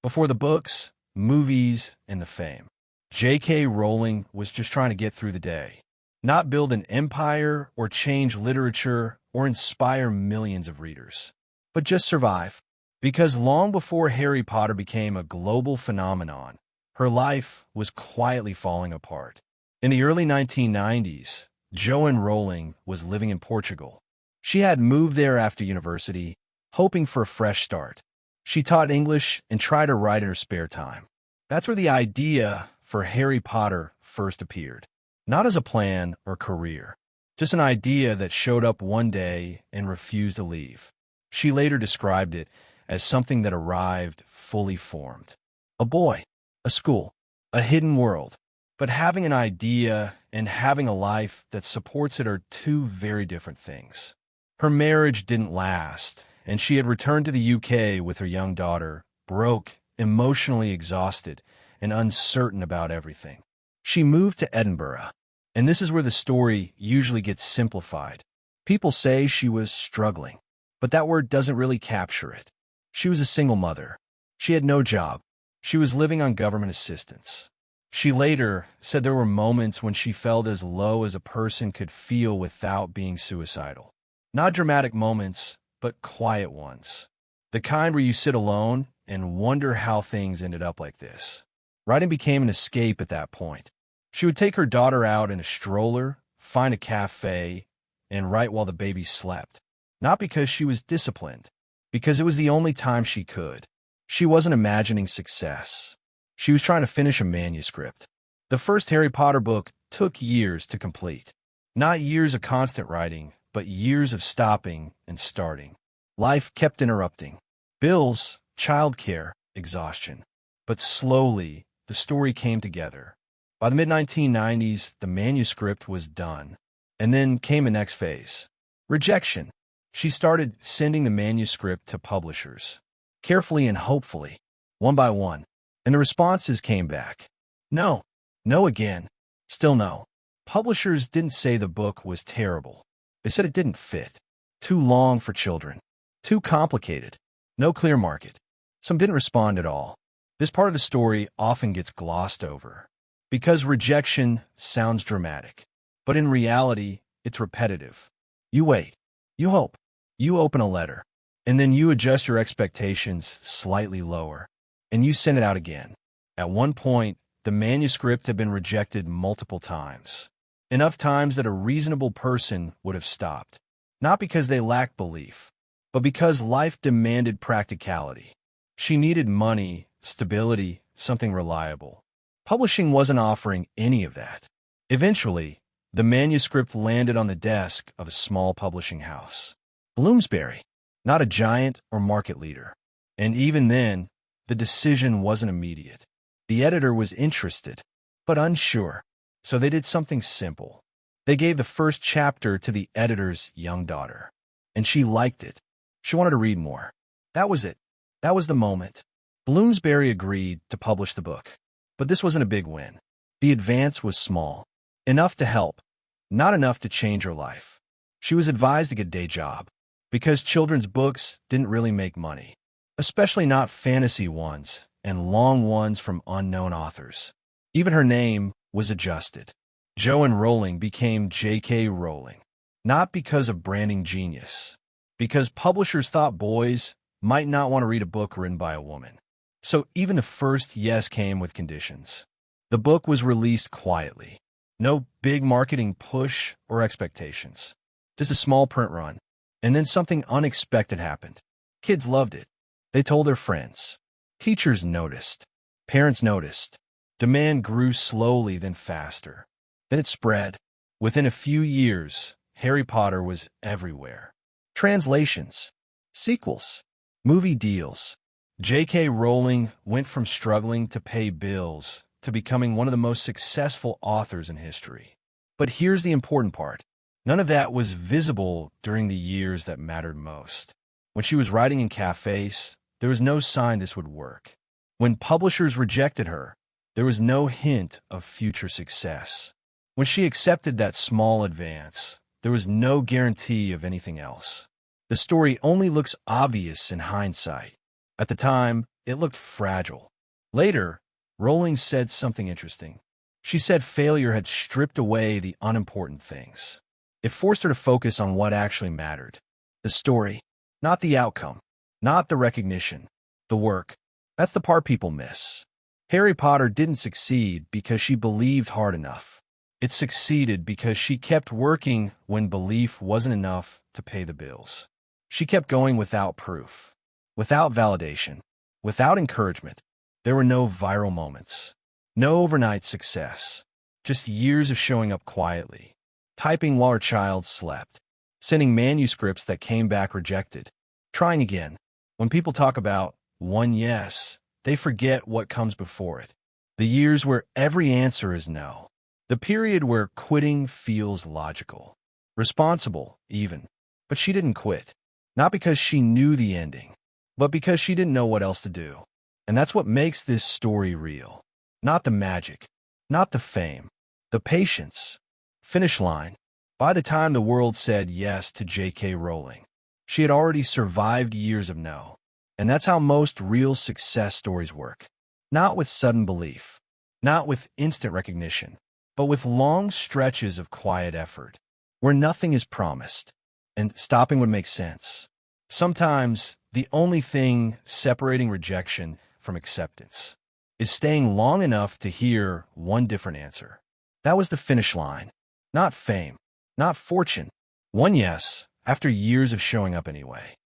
Before the books, movies, and the fame, J.K. Rowling was just trying to get through the day, not build an empire or change literature or inspire millions of readers, but just survive. Because long before Harry Potter became a global phenomenon, her life was quietly falling apart. In the early 1990s, Joanne Rowling was living in Portugal. She had moved there after university, hoping for a fresh start. She taught English and tried to write in her spare time. That's where the idea for Harry Potter first appeared. Not as a plan or career, just an idea that showed up one day and refused to leave. She later described it as something that arrived fully formed. A boy, a school, a hidden world. But having an idea and having a life that supports it are two very different things. Her marriage didn't last, and she had returned to the UK with her young daughter, broke, emotionally exhausted, and uncertain about everything. She moved to Edinburgh, and this is where the story usually gets simplified. People say she was struggling, but that word doesn't really capture it. She was a single mother. She had no job. She was living on government assistance. She later said there were moments when she felt as low as a person could feel without being suicidal. Not dramatic moments, but quiet ones. The kind where you sit alone and wonder how things ended up like this. Writing became an escape at that point. She would take her daughter out in a stroller, find a cafe, and write while the baby slept. Not because she was disciplined, because it was the only time she could. She wasn't imagining success. She was trying to finish a manuscript. The first Harry Potter book took years to complete. Not years of constant writing, but years of stopping and starting. Life kept interrupting. Bills, childcare, exhaustion. But slowly, the story came together. By the mid-1990s, the manuscript was done. And then came a next phase. Rejection. She started sending the manuscript to publishers. Carefully and hopefully, one by one. And the responses came back. No. No again. Still no. Publishers didn't say the book was terrible. They said it didn't fit. Too long for children. Too complicated. No clear market. Some didn't respond at all. This part of the story often gets glossed over. Because rejection sounds dramatic. But in reality, it's repetitive. You wait. You hope. You open a letter. And then you adjust your expectations slightly lower. And you send it out again. At one point, the manuscript had been rejected multiple times. Enough times that a reasonable person would have stopped. Not because they lacked belief, but because life demanded practicality. She needed money, stability, something reliable. Publishing wasn't offering any of that. Eventually, the manuscript landed on the desk of a small publishing house. Bloomsbury, not a giant or market leader. And even then, the decision wasn't immediate. The editor was interested, but unsure, so they did something simple. They gave the first chapter to the editor's young daughter, and she liked it. She wanted to read more. That was it. That was the moment. Bloomsbury agreed to publish the book, but this wasn't a big win. The advance was small, enough to help, not enough to change her life. She was advised to get a day job, because children's books didn't really make money. Especially not fantasy ones and long ones from unknown authors. Even her name was adjusted. Joanne Rowling became J.K. Rowling. Not because of branding genius, because publishers thought boys might not want to read a book written by a woman. So even the first yes came with conditions. The book was released quietly. No big marketing push or expectations. Just a small print run. And then something unexpected happened. Kids loved it. They told their friends. Teachers noticed. Parents noticed. Demand grew slowly, then faster. Then it spread. Within a few years, Harry Potter was everywhere. Translations, sequels, movie deals. J.K. Rowling went from struggling to pay bills to becoming one of the most successful authors in history. But here's the important part. None of that was visible during the years that mattered most. When she was writing in cafés, there was no sign this would work. When publishers rejected her, there was no hint of future success. When she accepted that small advance, there was no guarantee of anything else. The story only looks obvious in hindsight. At the time, it looked fragile. Later, Rowling said something interesting. She said failure had stripped away the unimportant things. It forced her to focus on what actually mattered. The story, not the outcome, not the recognition, the work. That's the part people miss. Harry Potter didn't succeed because she believed hard enough. It succeeded because she kept working when belief wasn't enough to pay the bills. She kept going without proof, without validation, without encouragement. There were no viral moments, no overnight success, just years of showing up quietly, typing while her child slept, sending manuscripts that came back rejected, trying again. When people talk about one yes, they forget what comes before it. The years where every answer is no. The period where quitting feels logical, responsible even. But she didn't quit, not because she knew the ending, but because she didn't know what else to do. And that's what makes this story real. Not the magic, not the fame, the patience. Finish line. By the time the world said yes to J.K. Rowling, she had already survived years of no. And that's how most real success stories work. Not with sudden belief, not with instant recognition, but with long stretches of quiet effort, where nothing is promised, and stopping would make sense. Sometimes, the only thing separating rejection from acceptance is staying long enough to hear one different answer. That was the finish line. Not fame, not fortune. One yes, after years of showing up anyway.